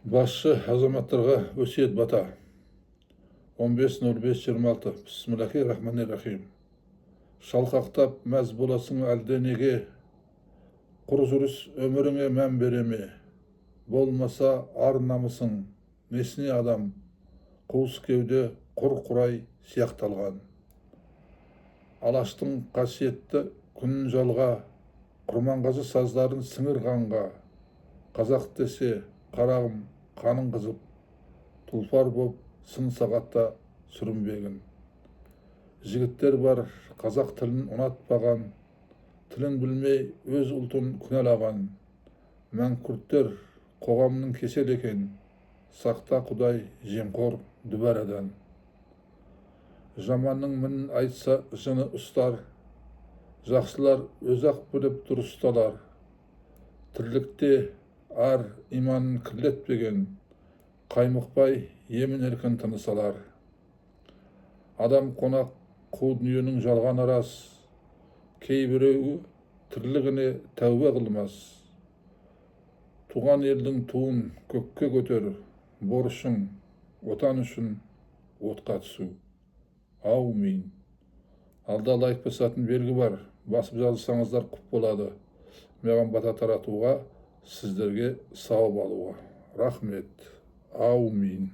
Басшы азаматтарға өсиет бата. 15.05.26. Бисмиллахи-рахмани-рахим. Шалқақтап мәз боласың әлде неге, құр жүріс өміріңе мән береме. Болмаса ар намысың, несіне адам, қуыс кеуде құр құрай сияқталған. Алаштың қасиетті күнін жалға, Құрманғазы саздарын сіңір қанға. Қазақ десе қарағым қаның қызып, тұлпар боп сын сағатта сүрінбегін. Жігіттер бар қазақ тілін ұнатпаған, тілін білмей өз ұлтын күнәлаған. Мәңкүрттер қоғамның кесел екен, сақта Құдай жемқор дүбәрадан. Жаманның мінін айтса жыны ұстар, жақсылар өз-ақ біліп дұрысталар. Тірлікте ар иманын кірлетпеген, қаймықпай емін-еркін тынысалар. Адам қонақ қу дүниенің жалғаны рас, кейбіреуі тірлігіне тәубе қылмас. Туған елдің туын көкке көтер, борышың отан үшін отқа түсу. Аумин. Алда лайк басатын белгі бар, басып жазылсаңыздар құп болады. Маған бата таратуға, сіздерге сауап алуға. Рахмет. Аумин.